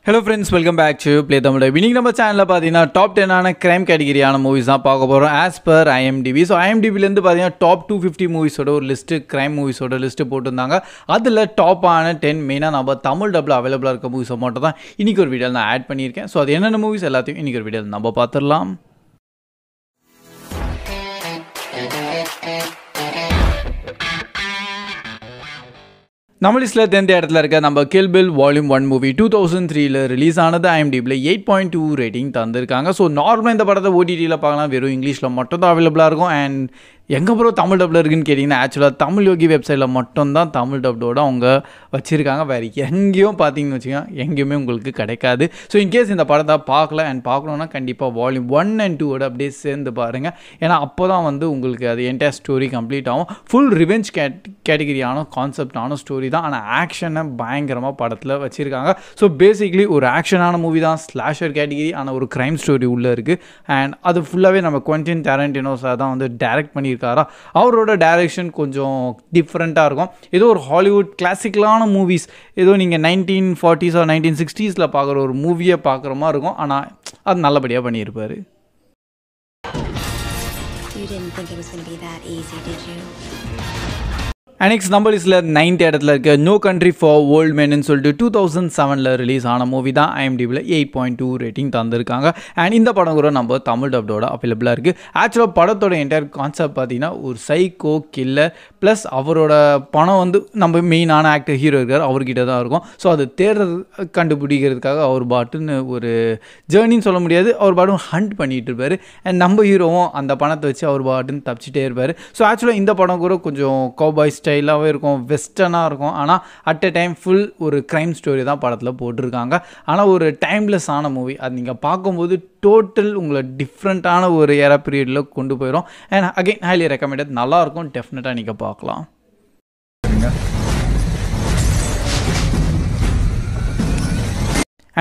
Hello friends, welcome back to Play Tamil. இன்னைக்கு நம்ம சேனல்ல பாத்தீங்கன்னா டாப் 10 ஆன கிரைம் கேட்டகரியான மூவிஸ் தான் பார்க்க போறோம் as per IMDb. So IMDb இருந்து பாத்தீங்கன்னா டாப் 250 மூவிஸோட ஒரு லிஸ்ட், கிரைம் மூவிஸோட லிஸ்ட் போட்டிருந்தாங்க. அதுல டாப் ஆன 10 மெயினா நம்ம தமிழ் டப்ல அவைலபிளா இருக்க மூவிஸ் மட்டும் தான் இன்னைக்கு ஒரு வீடியோல நான் ஆட் பண்ணியிருக்கேன். ஸோ அது என்னென்ன மூவிஸ் எல்லாத்தையும் இன்னைக்கு ஒரு வீடியோல நம்ம பார்த்துடலாம். நம்ம லிஸ்ட்டில் 10th இடத்துல இருக்க நம்ம Kill Bill volume 1 movie 2003 release ஆனது. IMDbல 8.2 ரேட்டிங் தந்திருக்காங்க. ஸோ நார்மலாக இந்த படத்தை OTTயில் பார்க்கலாம், வெறும் இங்கிலீஷில் மட்டும் தான் அவைலபிளாக இருக்கும். அண்ட் எங்கே ப்ரோ தமிழ் டப்பில் இருக்குன்னு கேட்டிங்கன்னா, ஆக்சுவலாக தமிழ் யோகி வெப்சைட்டில் மட்டும்தான் தமிழ் டப்டோட அவங்க வச்சுருக்காங்க. வேறு எங்கேயும் பார்த்தீங்கன்னு வச்சுக்கோங்க, எங்கேயுமே உங்களுக்கு கிடைக்காது. ஸோ இன்கேஸ் இந்த படத்தை பார்க்கல அண்ட் பார்க்கணுன்னா கண்டிப்பாக வால்யூம் 1 and 2 அப்படியே சேர்ந்து பாருங்கள். ஏன்னா அப்போ தான் உங்களுக்கு அது என்டையர் ஸ்டோரி கம்ப்ளீட் ஆகும். ஃபுல் ரிவெஞ்ச் கேட்டகிரியான கான்செப்டான ஸ்டோரி தான், ஆனால் ஆக்ஷனை பயங்கரமாக படத்தில் வச்சுருக்காங்க. ஸோ பேசிக்லி ஒரு ஆக்ஷனான மூவி தான், ஸ்லாஷர் கேட்டகிரி, ஆனால் ஒரு க்ரைம் ஸ்டோரி உள்ளே இருக்குது. அண்ட் அது ஃபுல்லாகவே நம்ம குவென்டின் டாரண்டினோ சார் தான் டைரக்ட் பண்ணியிருக்காரா. அவரோட டைரக்ஷன் கொஞ்சம் டிஃப்ரெண்ட்டாக இருக்கும். ஏதோ ஒரு ஹாலிவுட் கிளாசிக்கலான மூவிஸ், ஏதோ நீங்கள் 1940s or 1960s பார்க்குற ஒரு மூவியை பார்க்குற மாதிரி இருக்கும். ஆனால் அது நல்லபடியாக பண்ணியிருப்பார். நெக்ஸ்ட் நம்ம லிஸ்ட்டில் 9th இடத்துல இருக்க நோ கண்ட்ரி ஃபார் ஓல்ட் மென்னு சொல்லிட்டு 2007 ரிலீஸ் ஆன மூவி தான். IMDbல 8.2 ரேட்டிங் தந்திருக்காங்க. அண்ட் இந்த படம் கூட நம்ம தமிழ் டப்டோட அவைலபிளாக இருக்குது. ஆக்சுவலாக படத்தோட என்டையர் கான்செப்ட் பார்த்தீங்கன்னா, ஒரு சைக்கோ கில்லர் ப்ளஸ் அவரோட பணம் நம்ம மெயினான ஆக்டர் ஹீரோ இருக்கார், அவர்கிட்ட தான் இருக்கும். ஸோ அது கண்டுபிடிக்கிறதுக்காக அவர் பாட்டுன்னு ஒரு ஜேர்னின்னு சொல்ல முடியாது, அவர் பாட்டும் ஹண்ட் பண்ணிகிட்டு இருப்பார். அண்ட் நம்ம ஹீரோவும் அந்த பணத்தை வச்சு அவர் பாட்டுன்னு தப்பிச்சிட்டே இருப்பார். ஸோ ஆக்சுவலாக இந்த படம் கூட கொஞ்சம் கௌபாய் ஸ்டைலாகவே இருக்கும், வெஸ்டர்னாக இருக்கும். ஆனால் அட் எ டைம் ஃபுல் ஒரு க்ரைம் ஸ்டோரி தான் படத்தில் போட்டிருக்காங்க. ஆனால் ஒரு டைம்லெஸ் ஆன மூவி, அது நீங்கள் பார்க்கும்போது டோட்டல் உங்களை டிஃப்ரெண்ட்டான ஒரு ஏரா பீரியடில் கொண்டு போயிடும். அண்ட் அகைன் ஹைலி ரெக்கமெண்டட், நல்லாயிருக்கும், டெஃபினட்டாக நீங்கள் பார்க்கலாம்.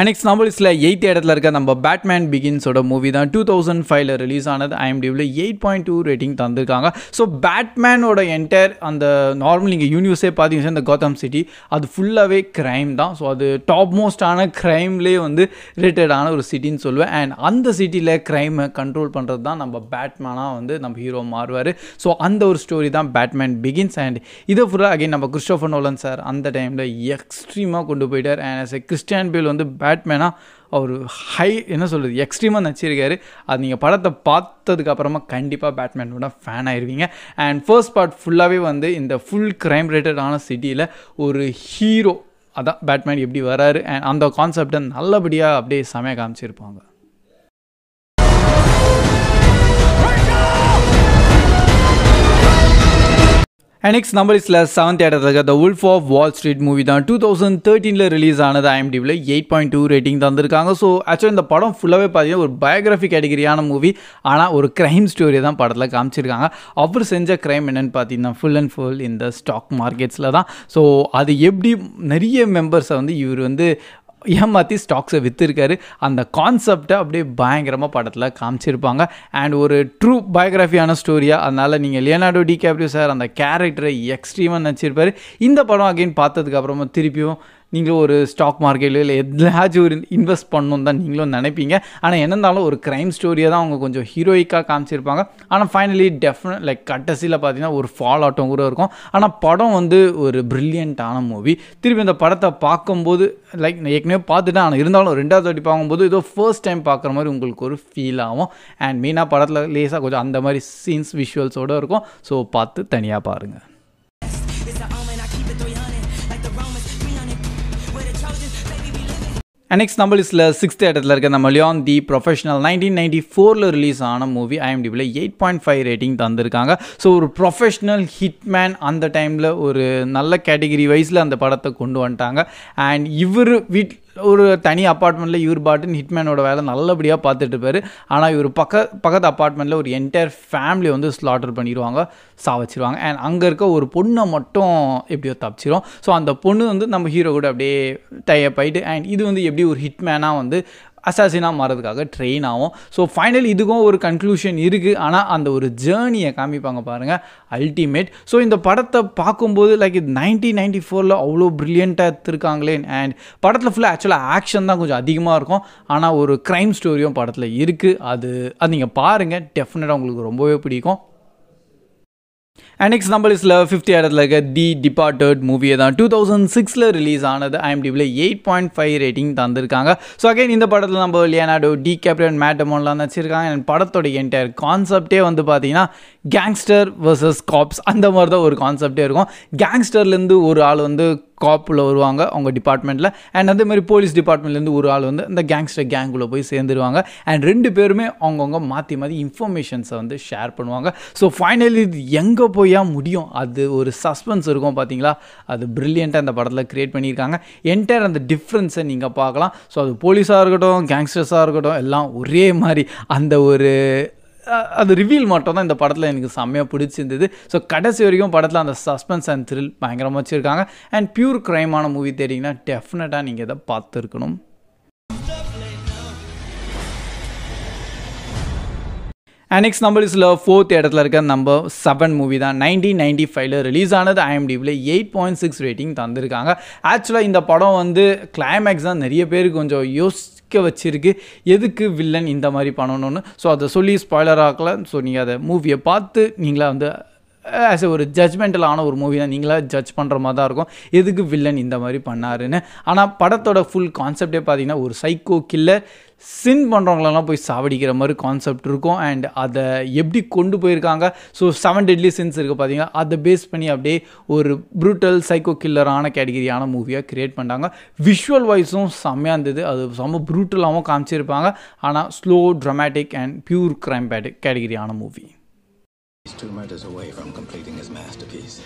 நெக்ஸ்ட் நம்ம லிஸ்ட்டில் 8th இடத்துல இருக்க நம்ம பேட்மேன் பிகின்ஸோட மூவி தான் 2005 ரிலீஸ் ஆனது. IMDbல 8.2 ரேட்டிங் தந்திருக்காங்க. ஸோ பேட்மேனோட என்டையர் அந்த நார்மல் நீங்கள் யூனிவர்ஸே பார்த்தீங்கன்னா, இந்த கோத்தம் சிட்டி அது ஃபுல்லாகவே க்ரைம் தான். ஸோ அது டாப் மோஸ்டான க்ரைம்லேயே ரிலேட்டடான ஒரு சிட்டின்னு சொல்லுவேன். அண்ட் அந்த சிட்டியில் க்ரைமை கண்ட்ரோல் பண்ணுறது தான் நம்ம பேட்மேனாக நம்ம ஹீரோ மாறுவார். ஸோ அந்த ஒரு ஸ்டோரி தான் பேட்மேன் பிகின்ஸ். அண்ட் இதை ஃபுல்லாக அகைன் நம்ம கிறிஸ்டோஃபர் நோலன் சார் அந்த டைமில் எக்ஸ்ட்ரீமாக கொண்டு போயிட்டார். அண்ட் ஆஸ் எ கிறிஸ்டியன் பேல் பேட்மேனா அவர் எக்ஸ்ட்ரீமாக நடிச்சிருக்காரு. அது நீங்கள் படத்தை பார்த்ததுக்கப்புறமா கண்டிப்பாக பேட்மேனோட ஃபேன் ஆயிடுவீங்க. அண்ட் ஃபர்ஸ்ட் பார்ட் ஃபுல்லாகவே இந்த ஃபுல் க்ரைம் ரிலேட்டடான சிட்டியில் ஒரு ஹீரோ, அதான் பேட்மேன் எப்படி வராரு, அண்ட் அந்த கான்செப்டை நல்லபடியாக அப்படியே செமையாக காமிச்சிருப்பாங்க. நெக்ஸ்ட் நம்ம லிஸ்ட்டில் 7th இடத்துல இருக்க the wolf of wall street movie தான் 2013 ரிலீஸ் ஆனது. IMDbல 8.2 ரேட்டிங் தந்திருக்காங்க. ஸோ ஆக்சுவலாக இந்த படம் ஃபுல்லாகவே பார்த்தீங்கன்னா ஒரு பயோகிராஃபி கேட்டகிரியான மூவி, ஆனால் ஒரு க்ரைம் ஸ்டோரி தான் படத்தில் காமிச்சிருக்காங்க. அவர் செஞ்ச க்ரைம் என்னென்னு பார்த்தீங்கன்னா, ஃபுல் அண்ட் ஃபுல் இந்த ஸ்டாக் மார்க்கெட்ஸில் தான். ஸோ அது எப்படி நிறைய மெம்பர்ஸை இவர் ஏமாற்றி ஸ்டாக்ஸை விற்றுருக்காரு, அந்த கான்செப்டை அப்படியே பயங்கரமாக படத்தில் காமிச்சிருப்பாங்க. அண்ட் ஒரு ட்ரூ பயோகிராஃபியான ஸ்டோரியாக, அதனால் நீங்கள் லியோனார்டோ டிகாப்ரியோ சார் அந்த கேரக்டரை எக்ஸ்ட்ரீமாக நடிச்சிருப்பார். இந்த படம் அகைன் பார்த்ததுக்கப்புறமா திருப்பியும் நீங்களும் ஒரு ஸ்டாக் மார்க்கெட்டில் இல்லை எதுலாச்சும் ஒரு இன்வெஸ்ட் பண்ணணும் தான் நீங்களும் நினைப்பீங்க. ஆனால் என்ன இருந்தாலும் ஒரு க்ரைம் ஸ்டோரியை தான் அவங்க கொஞ்சம் ஹீரோயிக்காக காமிச்சிருப்பாங்க. ஆனால் ஃபைனலி டெஃபினட் கடைசியில் பார்த்தீங்கன்னா ஒரு ஃபால் ஆட்டம் கூட இருக்கும். ஆனால் படம் ஒரு ப்ரில்லியண்ட்டான மூவி. திருப்பி இந்த படத்தை பார்க்கும்போது ஏற்கனவே பார்த்துட்டேன், ஆனால் இருந்தாலும் 2வது வாட்டி பார்க்கும்போது ஏதோ ஃபர்ஸ்ட் டைம் பார்க்குற மாதிரி உங்களுக்கு ஒரு ஃபீல் ஆகும். அண்ட் மெயினாக படத்தில் லேசாக கொஞ்சம் அந்த மாதிரி சீன்ஸ் விஷுவல்ஸோடு இருக்கும். ஸோ பார்த்து தனியாக பாருங்கள். நெக்ஸ்ட் நம்ம லிஸ்ட்டில் 6th இடத்துல இருக்க நம்ம லியான் தி ப்ரொஃபஷனல் 1994 ரிலீஸ் ஆன மூவி. IMDbல 8.5 ரேட்டிங் தந்திருக்காங்க. ஸோ ஒரு ப்ரொஃபஷ்னல் ஹிட்மேன் அந்த டைமில் ஒரு நல்ல கேட்டகிரி வைஸில் அந்த படத்தை கொண்டு வந்துட்டாங்க. அண்ட் இவர் ஒரு தனி அப்பார்ட்மெண்ட்டில் இவர் பாட்டுன்னு ஹிட்மேனோட வேலை நல்லபடியாக பார்த்துட்டு இருப்பார். ஆனால் இவர் பக்கத்து அப்பார்ட்மெண்ட்டில் ஒரு என்டையர் ஃபேமிலி ஸ்லாட்டர் பண்ணிடுவாங்க, சாவச்சிருவாங்க. அண்ட் அங்கே இருக்க ஒரு பொண்ணை மட்டும் எப்படியோ தப்பிச்சிரும். ஸோ அந்த பொண்ணு நம்ம ஹீரோ கூட அப்படியே டைப் ஆகிட்டு, அண்ட் இது எப்படி ஒரு ஹிட்மேனாக அசாசினாக மாறதுக்காக ட்ரெயின் ஆகும். ஸோ ஃபைனலி இதுக்கும் ஒரு கன்க்ளூஷன் இருக்குது. ஆனால் அந்த ஒரு ஜேர்னியை காமிப்பாங்க பாருங்கள், அல்டிமேட். ஸோ இந்த படத்தை பார்க்கும்போது லைக் இது 1994 அவ்வளோ ப்ரில்லியண்ட்டாக எடுத்துருக்காங்களே. அண்ட் படத்தில் ஃபுல்லாக ஆக்சுவலாக ஆக்ஷன் தான் கொஞ்சம் அதிகமாக இருக்கும். ஆனால் ஒரு க்ரைம் ஸ்டோரியும் படத்தில் இருக்குது. அது நீங்கள் பாருங்கள், டெஃபினட்டாக உங்களுக்கு ரொம்பவே பிடிக்கும். அண்ட் நெக்ஸ்ட் நம்பர் லிஸ்ட்டில் 50 இடத்துல இருக்க தி டிபார்ட்டட் மூவியை தான் 2006 ரிலீஸ் ஆனது. IMDbல 8.5 ரேட்டிங் தந்திருக்காங்க. ஸோ அகைன் இந்த படத்தில் நம்ம லியோனார்டோ டிகாப்ரியோ அண்ட் மேட் டேமோன்லாம் வச்சுருக்காங்க. அண்ட் படத்தோட என்டையர் கான்செப்டே வந்து பார்த்தீங்கன்னா கேங்ஸ்டர் வர்சஸ் காப்ஸ் அந்த மாதிரி தான் ஒரு கான்செப்டே இருக்கும். கேங்ஸ்டர்லேருந்து ஒரு ஆள் வந்து காப்பில் வருவாங்க அவங்க டிபார்ட்மெண்ட்டில். அண்ட் அதே மாதிரி போலீஸ் டிபார்ட்மெண்ட்லேருந்து ஒரு ஆள் வந்து இந்த கேங்ஸ்டர் கேங்குள்ளே போய் சேர்ந்துருவாங்க. அண்ட் ரெண்டு பேருமே அவங்கவுங்க மாற்றி இன்ஃபர்மேஷன்ஸை வந்து ஷேர் பண்ணுவாங்க. ஸோ ஃபைனலி இது எங்கே போயா முடியும், அது ஒரு சஸ்பென்ஸ் இருக்கும் பார்த்தீங்களா, அது ப்ரில்லியண்ட்டாக அந்த படத்தில் க்ரியேட் பண்ணியிருக்காங்க. என்டையர் அந்த டிஃப்ரென்ஸை நீங்கள் பார்க்கலாம். ஸோ அது போலீஸாக இருக்கட்டும், கேங்ஸ்டர்ஸாக இருக்கட்டும், எல்லாம் ஒரே மாதிரி அந்த ஒரு அது ரிவீல் மட்டும் தான் இந்த படத்தில் எனக்கு செம்மையாக பிடிச்சிருந்தது. ஸோ கடைசி வரைக்கும் படத்தில் அந்த சஸ்பென்ஸ் அண்ட் த்ரில் பயங்கரமாக வச்சுருக்காங்க. அண்ட் பியூர் க்ரைமான மூவி தெரியுங்கன்னா டெஃபினட்டாக நீங்கள் இதை பார்த்துருக்கணும். அண்ட் நெக்ஸ்ட் நம்பர் லிஸ்ட்டில் 4th இடத்துல இருக்க நம்பர் 7 மூவி தான் 1995 ரிலீஸ் ஆனது. IMDbல 8.6 ரேட்டிங் தந்திருக்காங்க. ஆக்சுவலாக இந்த படம் வந்து கிளைமேக்ஸ் தான் நிறைய பேருக்கு கொஞ்சம் யோசிக்க வச்சிருக்கு, எதுக்கு வில்லன் இந்த மாதிரி பண்ணணும்னு. ஸோ அதை சொல்லி ஸ்பாய்லர் ஆகல. ஸோ நீங்கள் அதை மூவியை பார்த்து நீங்களா வந்து ஆஸ் ஒரு ஜட்ஜ்மெண்டலான ஒரு மூவி தான், நீங்களாக ஜட்ஜ் பண்ணுற மாதிரி தான் இருக்கும் எதுக்கு வில்லன் இந்த மாதிரி பண்ணாருன்னு. ஆனால் படத்தோட ஃபுல் கான்செப்டே பார்த்தீங்கன்னா ஒரு சைக்கோ கில்லர் சின் பண்ணுறவங்களெல்லாம் போய் சாவடிக்கிற மாதிரி கான்செப்ட் இருக்கும். அண்ட் அதை எப்படி கொண்டு போயிருக்காங்க, ஸோ 7 டெட்லி சின்ஸ் இருக்குது பார்த்தீங்கன்னா, அதை பேஸ் பண்ணி அப்படியே ஒரு ப்ரூட்டல் சைக்கோ கில்லரான கேட்டகிரியான மூவியாக க்ரியேட் பண்ணாங்க. விஷுவல் வைஸும் செம்மையாக இருந்தது, அது செம்ம ப்ரூட்டலாகவும் காமிச்சிருப்பாங்க. ஆனால் slow dramatic and pure crime கேட்டகிரியான movie. He's 2 murders away from completing his masterpiece.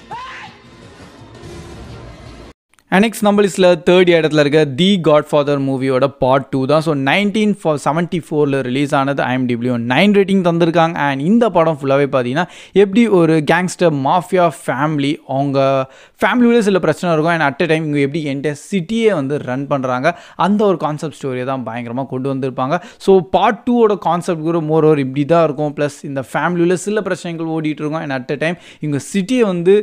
And next number லிஸ்ட்டில் 3rd இடத்துல இருக்க தி காட்ஃபாதர் மூவியோட பார்ட் 2 தான். ஸோ 1974 ரிலீஸ் ஆனது. IMDbல 9 ரேட்டிங் தந்திருக்காங்க. அண்ட் இந்த படம் ஃபுல்லாகவே பார்த்தீங்கன்னா எப்படி ஒரு கேங்ஸ்டர் மாஃபியா ஃபேமிலி, அவங்க ஃபேமிலியோட சில பிரச்சனை இருக்கும். அண்ட் அட் அ டைம் இங்கே எப்படி என்டையர் சிட்டியே வந்து ரன் பண்ணுறாங்க, அந்த ஒரு கான்செப்ட் ஸ்டோரியை தான் பயங்கரமாக கொண்டு வந்திருப்பாங்க. ஸோ பார்ட் 2ஓட கான்செப்ட் கூட மோர் ஓவர் இப்படி தான் இருக்கும். ப்ளஸ் இந்த ஃபேமிலியில் சில பிரச்சனைகள் ஓடிட்டு இருக்கும். அண்ட் அட் அ டைம் இவங்க சிட்டியை வந்து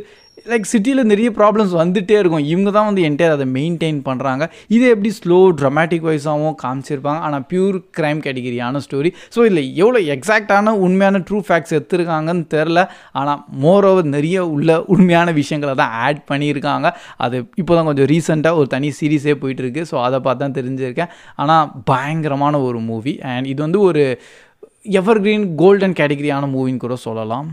லைக் சிட்டியில் நிறைய ப்ராப்ளம்ஸ் வந்துகிட்டே இருக்கும், இவங்க தான் வந்து என்டையர் அதை மெயின்டைன் பண்ணுறாங்க. இது எப்படி ஸ்லோ ட்ராமேட்டிக் வைஸாகவும் காமிச்சிருப்பாங்க. ஆனால் பியூர் க்ரைம் கேட்டகிரியான ஸ்டோரி. ஸோ இதில் எவ்வளோ எக்ஸாக்டான உண்மையான ட்ரூ ஃபேக்ட்ஸ் எடுத்துருக்காங்கன்னு தெரில. ஆனால் மோர் ஓவர் நிறைய உள்ள உண்மையான விஷயங்களை தான் ஆட் பண்ணியிருக்காங்க. அது இப்போ தான் கொஞ்சம் ரீசெண்டாக ஒரு தனி சீரீஸே போயிட்டுருக்கு. ஸோ அதை பார்த்து தான் தெரிஞ்சிருக்கேன். ஆனால் பயங்கரமான ஒரு மூவி. அண்ட் இது வந்து ஒரு எவர் கிரீன் கோல்டன் கேட்டகிரியான மூவின்னு கூட சொல்லலாம்.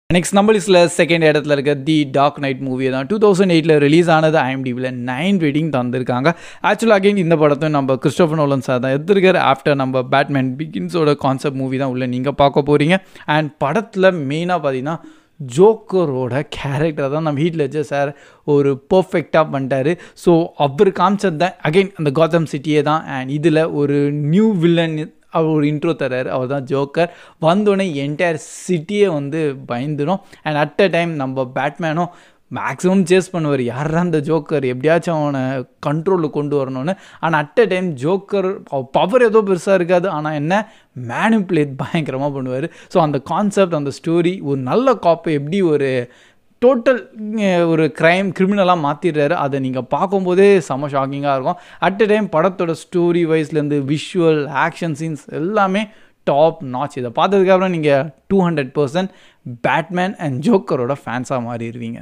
நெக்ஸ்ட் நம்பர் லிஸ்ட்டில் 2nd இடத்துல இருக்க தி டார்க் நைட் மூவி தான் 2008 ரிலீஸ் ஆனது. IMDbல 9 ரேட்டிங் தந்திருக்காங்க. ஆக்சுவலாக அகைன் இந்த படத்தை நம்ம கிறிஸ்டோபர் நோலன் சார் தான் எடுத்துருக்காரு. ஆஃப்டர் நம்ம பேட்மேன் பிகின்ஸோட கான்செப்ட் மூவி தான் உள்ள நீங்கள் பார்க்க போகிறீங்க. அண்ட் படத்தில் மெயினாக பார்த்தீங்கன்னா ஜோக்கரோட கேரக்டர் தான் நம்ம ஹீத் லெட்ஜர் சார் ஒரு பர்ஃபெக்டாக பண்ணிட்டாரு. ஸோ அவர் காமிச்சது தான் அகைன் அந்த காத்தம் சிட்டியே தான். அண்ட் இதில் ஒரு நியூ வில்லன் அவர் ஒரு இன்ட்ரோ தர்றாரு, அவர் தான் ஜோக்கர். வந்தோடனே என்டையர் சிட்டியே வந்து பயந்துடும். அண்ட் அட் அ டைம் நம்ம பேட்மேனும் மேக்ஸிமம் சேஸ் பண்ணுவார், யாரா அந்த ஜோக்கர் எப்படியாச்சும் அவனை கண்ட்ரோலில் கொண்டு வரணும்னு. ஆனால் at a time joker power ஏதோ பெருசாக இருக்காது, ஆனால் என்ன மேனிப்புலேட் பயங்கரமாக பண்ணுவார். ஸோ அந்த கான்செப்ட், அந்த ஸ்டோரி, ஒரு நல்ல காப்பை எப்படி ஒரு டோட்டல் ஒரு கிரிமினலாக மாற்றிடுறாரு, அதை நீங்கள் பார்க்கும்போதே செம்ம ஷாக்கிங்காக இருக்கும். அட் அ டைம் படத்தோட ஸ்டோரி வைஸ்லேருந்து விஷுவல் ஆக்ஷன் சீன்ஸ் எல்லாமே டாப் நாச். இதை பார்த்ததுக்கப்புறம் நீங்கள் 200% பேட்மேன் அண்ட் ஜோக்கரோட ஃபேன்ஸாக மாறிடுவீங்க.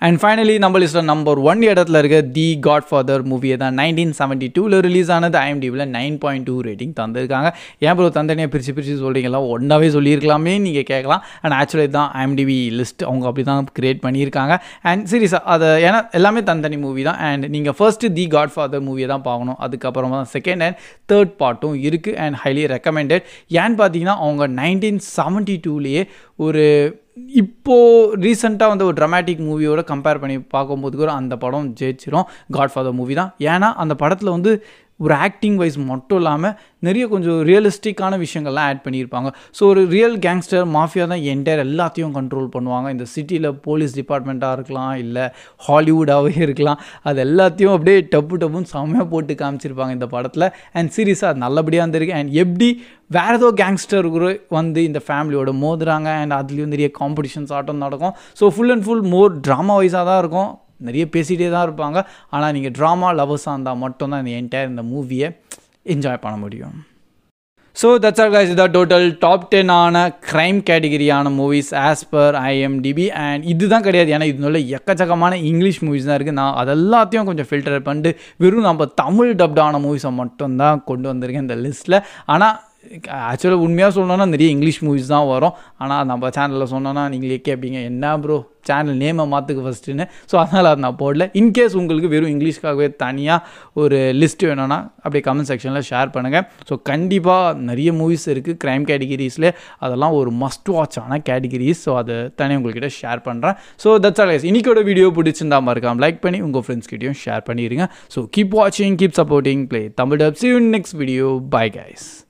அண்ட் ஃபைனலி நம்ம லிஸ்ட்டில் நம்பர் 1 இடத்துல இருக்க தி காட்ஃபாதர் மூவியை தான் 1972 ரிலீஸ் ஆனது. IMDbல 9.2 ரேட்டிங் தந்திருக்காங்க. ஏன் ப்ரோ தந்தனியாக பிரித்து சொல்கிறீங்களா, ஒன்றாவே சொல்லியிருக்கலாமே நீங்கள் கேட்கலாம். அண்ட் ஆக்சுவலி தான் IMDb லிஸ்ட் அவங்க அப்படி தான் கிரியேட் பண்ணியிருக்காங்க. அண்ட் சீரியஸாக அதை ஏன்னா எல்லாமே தந்தனி மூவி தான். அண்ட் நீங்கள் ஃபர்ஸ்ட்டு தி காட்ஃபாதர் மூவியை தான் பார்க்கணும், அதுக்கப்புறமா தான் 2nd அண்ட் 3rd பார்ட்டும் இருக்குது. And highly recommended. ஏன்னு பார்த்தீங்கன்னா அவங்க 1972லேயே ஒரு இப்போது ரீசெண்டாக வந்து ஒரு ட்ராமேட்டிக் மூவியோட கம்பேர் பண்ணி பார்க்கும்போது கூட அந்த படம் ஜெயிச்சிரும் காட்ஃபாதர் மூவி தான். ஏன்னா அந்த படத்தில் வந்து ஒரு ஆக்டிங் வைஸ் மட்டும் இல்லாமல் நிறைய கொஞ்சம் ரியலிஸ்டிக்கான விஷயங்கள்லாம் ஆட் பண்ணியிருப்பாங்க. ஸோ ஒரு ரியல் கேங்ஸ்டர் மாஃபியா தான் என்டையர் எல்லாத்தையும் கண்ட்ரோல் பண்ணுவாங்க. இந்த சிட்டியில் போலீஸ் டிபார்ட்மெண்ட்டாக இருக்கலாம், இல்லை ஹாலிவுட்டாகவே இருக்கலாம், அது எல்லாத்தையும் அப்படியே டப்புன்னு செம்மையாக போட்டு காமிச்சிருப்பாங்க இந்த படத்தில். அண்ட் சீரியஸாக அது நல்லபடியாக இருந்திருக்கு. அண்ட் எப்படி வேறு ஏதோ கேங்ஸ்டர் வந்து இந்த ஃபேமிலியோட மோதுறாங்க, அண்ட் அதுலேயும் நிறைய காம்படிஷன்ஸ் ஆட்டம் நடக்கும். So full and full more drama வைஸாக தான் இருக்கும். நிறைய பேசிகிட்டே தான் இருப்பாங்க. ஆனால் நீங்கள் ட்ராமா லவர்ஸாக இருந்தால் மட்டும்தான் இந்த மூவியை என்ஜாய் பண்ண முடியும். ஸோ தட்ஸ் ஆல் கைஸ், இதான் டோட்டல் டாப் 10 ஆன க்ரைம் கேட்டகிரியான movies as per IMDb. And இதுதான் கிடையாது, ஏன்னா இதுல எக்கச்சக்கமான இங்கிலீஷ் மூவிஸ் தான் இருக்குது. நான் அதெல்லாத்தையும் கொஞ்சம் ஃபில்டர் பண்ணிட்டு வெறும் நம்ம தமிழ் டப்டான மூவிஸை மட்டும்தான் கொண்டு வந்திருக்கேன் இந்த லிஸ்ட்டில். ஆனால் ஆக்சுவலாக உண்மையாக சொல்லணும்னா நிறைய இங்கிலீஷ் மூவிஸ் தான் வரும். ஆனால் நம்ம சேனலில் சொன்னோன்னா நீங்களே கேட்பீங்க, என்ன ப்ரோ சேனல் நேமை மாற்றுக்கு ஃபஸ்ட்டுன்னு. ஸோ அதனால் அது நான் போடல. இன்கேஸ் உங்களுக்கு வெறும் இங்கிலீஷ்க்காகவே தனியாக ஒரு லிஸ்ட் வேணும்னா அப்படியே கமெண்ட் செக்ஷனில் ஷேர் பண்ணுங்கள். ஸோ கண்டிப்பாக நிறைய மூவிஸ் இருக்குது க்ரைம் கேட்டகிரிஸில், அதெல்லாம் ஒரு மஸ்ட் வாட்ச் ஆன கேட்டகிரிஸ். ஸோ அதை தனியாக உங்கள்கிட்ட ஷேர் பண்ணுறேன். ஸோ தட்ஸ் ஆல் கைஸ், இன்றைக்கோட வீடியோ பிடிச்சிருந்தா மறக்காம லைக் பண்ணி உங்கள் ஃப்ரெண்ட்ஸ்கிட்டையும் ஷேர் பண்ணிடுங்க. ஸோ கீப் வாட்சிங், keep supporting play Tamil dub. See you in next video. Bye guys.